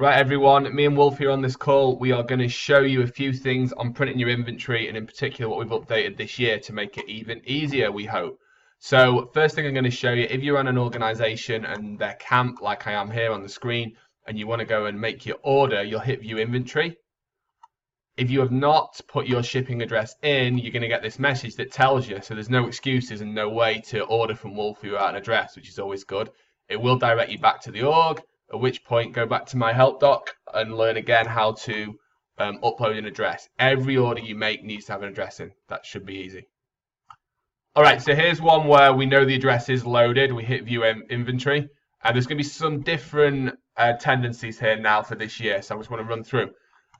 Right, everyone, me and Wolf here on this call. We are going to show you a few things on printing your inventory and in particular what we've updated this year to make it even easier, we hope. So first thing I'm going to show you, if you're on an organization and they're camp like I am here on the screen and you want to go and make your order, you'll hit view inventory. If you have not put your shipping address in, you're going to get this message that tells you, so there's no excuses and no way to order from Wolf without an address, which is always good. It will direct you back to the org, at which point go back to my help doc and learn again how to upload an address. Every order you make needs to have an address in. That should be easy. All right, so here's one where we know the address is loaded. We hit view inventory, and there's going to be some different tendencies here now for this year, so I just want to run through.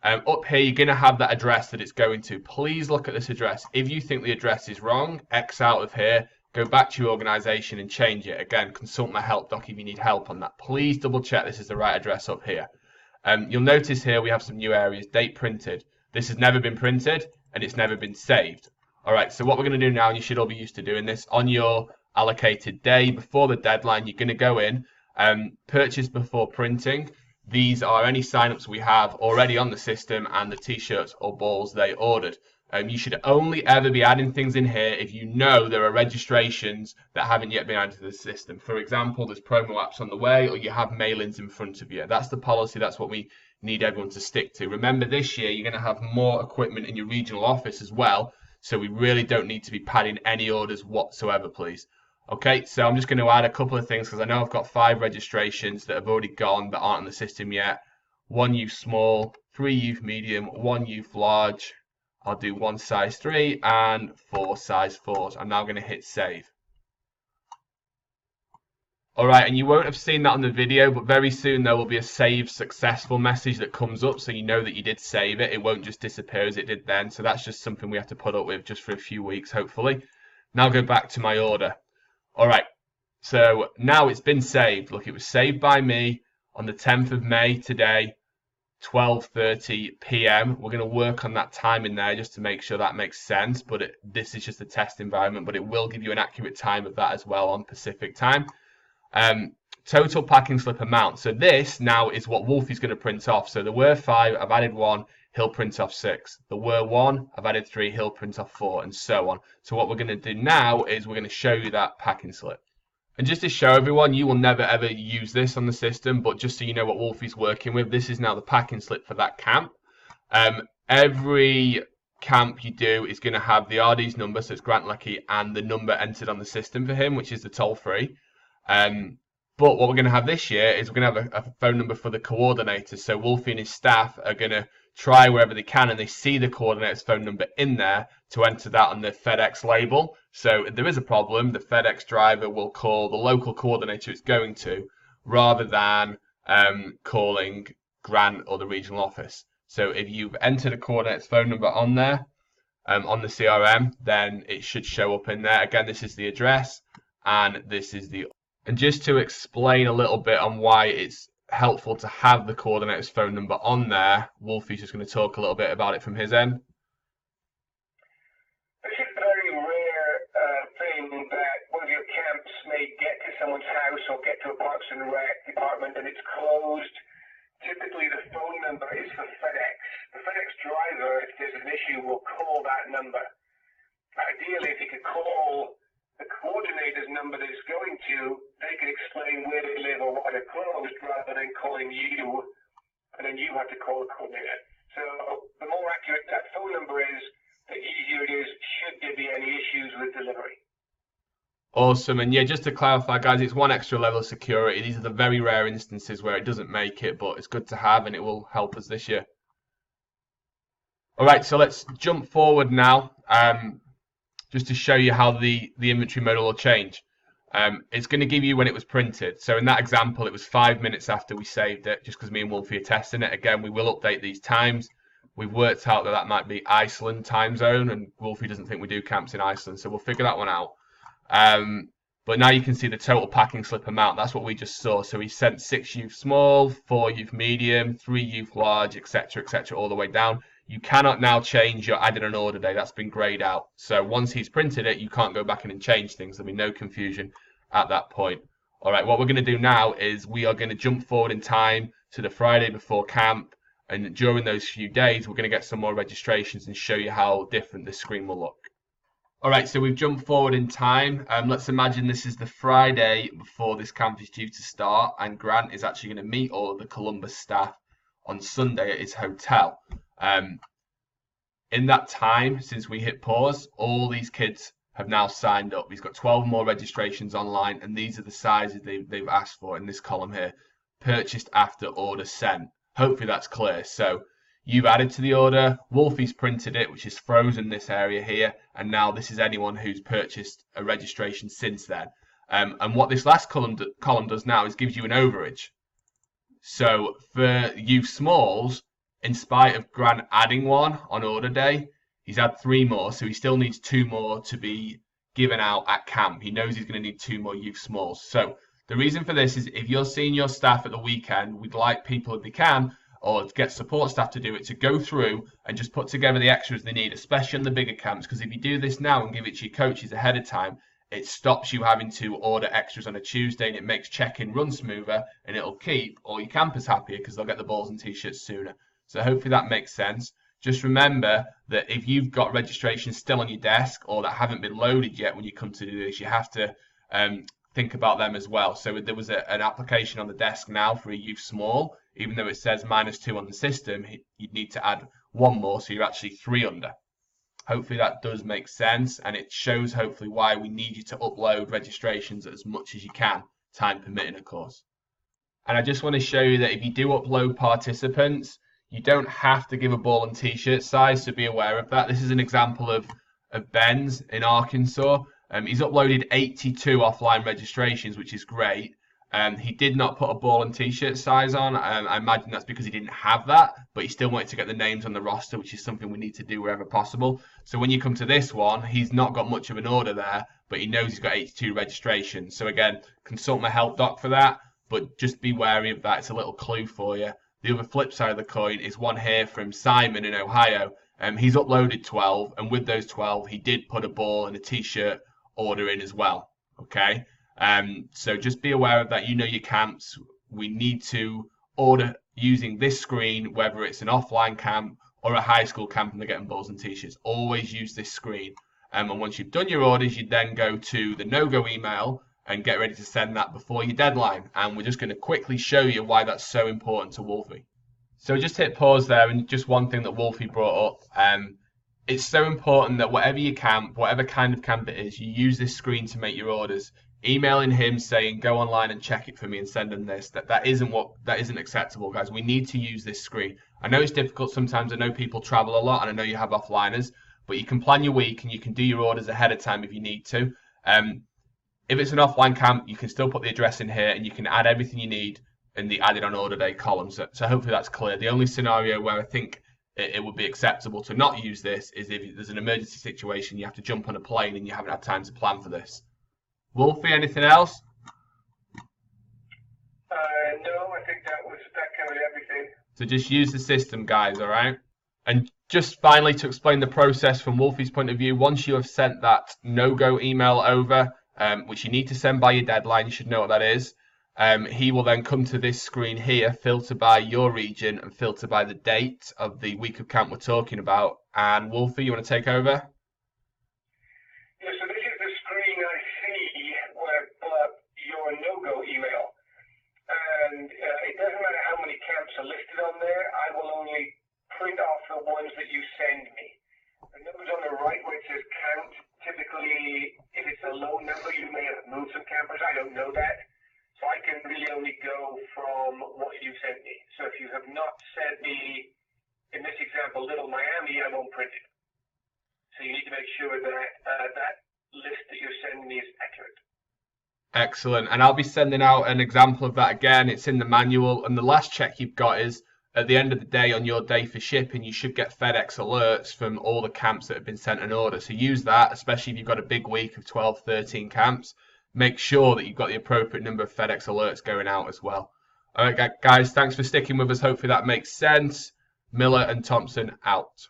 Up here, you're going to have that address that it's going to. Please look at this address. If you think the address is wrong, X out of here, go back to your organization and change it. Again, consult my help doc if you need help on that. Please double check this is the right address up here. You'll notice here we have some new areas, date printed. This has never been printed and it's never been saved. All right, so what we're going to do now, and you should all be used to doing this, on your allocated day before the deadline, you're going to go in, purchase before printing. These are any signups we have already on the system and the t-shirts or balls they ordered. You should only ever be adding things in here if you know there are registrations that haven't yet been added to the system. For example, there's promo apps on the way or you have mail-ins in front of you. That's the policy. That's what we need everyone to stick to. Remember, this year you're going to have more equipment in your regional office as well, so we really don't need to be padding any orders whatsoever, please. Okay, so I'm just going to add a couple of things because I know I've got 5 registrations that have already gone that aren't on the system yet. 1 youth small, 3 youth medium, 1 youth large. I'll do 1 size 3 and 4 size 4s. I'm now going to hit save. Alright, and you won't have seen that on the video, but very soon there will be a save successful message that comes up so you know that you did save it. It won't just disappear as it did then, so that's just something we have to put up with just for a few weeks, hopefully. Now go back to my order. Alright, so now it's been saved. Look, it was saved by me on the 10th of May today, 12:30 p.m. We're going to work on that time in there just to make sure that makes sense, but this is just a test environment, but it will give you an accurate time of that as well on Pacific time. Total packing slip amount. So this now is what Wolfie's going to print off. So there were 5, I've added 1, he'll print off 6. There were 1, I've added 3, he'll print off 4, and so on. So what we're going to do now is we're going to show you that packing slip. And just to show everyone, you will never ever use this on the system, but just so you know what Wolfie's working with, this is now the packing slip for that camp. Every camp you do is going to have the RD's number, so it's Grant Lucky, and the number entered on the system for him, which is the toll-free. But what we're going to have this year is we're going to have a phone number for the coordinator. So Wolfie and his staff are going to try wherever they can and they see the coordinator's phone number in there to enter that on the FedEx label. So if there is a problem, the FedEx driver will call the local coordinator it's going to rather than calling Grant or the regional office. So if you've entered a coordinator's phone number on there, on the CRM, then it should show up in there. Again, this is the address and this is the... And just to explain a little bit on why it's helpful to have the coordinator's phone number on there, Wolfie's just going to talk a little bit about it from his end. It's a very rare thing that one of your camps may get to someone's house or get to a Parks and Rec department and it's closed. Typically the phone number is for FedEx. The FedEx driver, if there's an issue, will call that number. Ideally, if he could call the coordinator's number that it's going to, they can explain where they live or why they're closed rather than calling you, and then you have to call the coordinator. So the more accurate that phone number is, the easier it is should there be any issues with delivery. Awesome. And yeah, just to clarify, guys, it's 1 extra level of security. These are the very rare instances where it doesn't make it, but it's good to have and it will help us this year. All right, so let's jump forward now. Just to show you how the inventory modal will change. It's going to give you when it was printed. So in that example, it was 5 minutes after we saved it, just because me and Wolfie are testing it. Again, we will update these times. We've worked out that that might be Iceland time zone, and Wolfie doesn't think we do camps in Iceland, so we'll figure that one out. But now you can see the total packing slip amount. That's what we just saw. So he sent 6 youth small, 4 youth medium, 3 youth large, etc., all the way down. You cannot now change your added an order day. That's been grayed out. So once he's printed it, you can't go back in and change things. There'll be no confusion at that point. All right, what we're going to do now is we are going to jump forward in time to the Friday before camp. And during those few days, we're going to get some more registrations and show you how different this screen will look. All right, so we've jumped forward in time. Let's imagine this is the Friday before this camp is due to start, and Grant is actually going to meet all of the Columbus staff on Sunday at his hotel. In that time, since we hit pause, all these kids have now signed up. He's got 12 more registrations online, and these are the sizes they've asked for in this column here. Purchased after order sent. Hopefully that's clear. So you've added to the order, Wolfie's printed it, which is frozen this area here, and now this is anyone who's purchased a registration since then. And what this last column does now is gives you an overage. So for youth smalls, in spite of Grant adding one on order day, he's had 3 more, so he still needs 2 more to be given out at camp. He knows he's going to need 2 more youth smalls. So the reason for this is if you're seeing your staff at the weekend, we'd like people, if they can, or get support staff to do it, to go through and just put together the extras they need, especially on the bigger camps, because if you do this now and give it to your coaches ahead of time, it stops you having to order extras on a Tuesday, and it makes check-in run smoother, and it'll keep all your campers happier because they'll get the balls and t-shirts sooner. So hopefully that makes sense. Just remember that if you've got registrations still on your desk or that haven't been loaded yet when you come to do this, you have to think about them as well. So there was an application on the desk now for a youth small. Even though it says -2 on the system, you'd need to add 1 more, so you're actually 3 under. Hopefully that does make sense, and it shows hopefully why we need you to upload registrations as much as you can, time permitting, of course. And I just want to show you that if you do upload participants, you don't have to give a ball and t-shirt size, so be aware of that. This is an example of Ben's in Arkansas. He's uploaded 82 offline registrations, which is great. He did not put a ball and t-shirt size on. I imagine that's because he didn't have that, but he still wanted to get the names on the roster, which is something we need to do wherever possible. So when you come to this one, he's not got much of an order there, but he knows he's got 82 registrations. So again, consult my help doc for that, but just be wary of that. It's a little clue for you. The other flip side of the coin is one here from Simon in Ohio. He's uploaded 12, and with those 12, he did put a ball and a t-shirt order in as well. Okay. So just be aware of that. You know your camps. We need to order using this screen, whether it's an offline camp or a high school camp and they're getting balls and t-shirts. Always use this screen. And once you've done your orders, you then go to the no-go email and get ready to send that before your deadline. And we're just going to quickly show you why that's so important to Wolfie. So just hit pause there, and just one thing that Wolfie brought up. It's so important that whatever your camp, whatever kind of camp it is, you use this screen to make your orders. Emailing him saying go online and check it for me and send him this, that isn't acceptable, guys. We need to use this screen. I know it's difficult sometimes. I know people travel a lot, and I know you have offliners, but you can plan your week and you can do your orders ahead of time if you need to. If it's an offline camp, you can still put the address in here and you can add everything you need in the added on order day column. So hopefully that's clear. The only scenario where I think it would be acceptable to not use this is if there's an emergency situation, you have to jump on a plane and you haven't had time to plan for this. Wolfie, anything else? No, I think that covered everything. So just use the system, guys, all right? And just finally to explain the process from Wolfie's point of view, once you have sent that no-go email over, which you need to send by your deadline, you should know what that is, he will then come to this screen here, filter by your region and filter by the date of the week of camp we're talking about. And Wolfie, you want to take over? Yeah, so this is the screen I see when I pull up your no-go email. And it doesn't matter how many camps are listed on there, I will only print off the ones that you send me. The numbers on the right where it says count, typically if it's a low number you may have moved some campers, I don't know that. So I can really only go from what you sent me. So if you have not sent me, in this example, Little Miami, I won't print it. So you need to make sure that that list that you're sending me is accurate. Excellent. And I'll be sending out an example of that again. It's in the manual. And the last check you've got is at the end of the day on your day for shipping, you should get FedEx alerts from all the camps that have been sent an order. So use that, especially if you've got a big week of 12, 13 camps. Make sure that you've got the appropriate number of FedEx alerts going out as well. All right, guys, thanks for sticking with us. Hopefully that makes sense. Miller and Thompson out.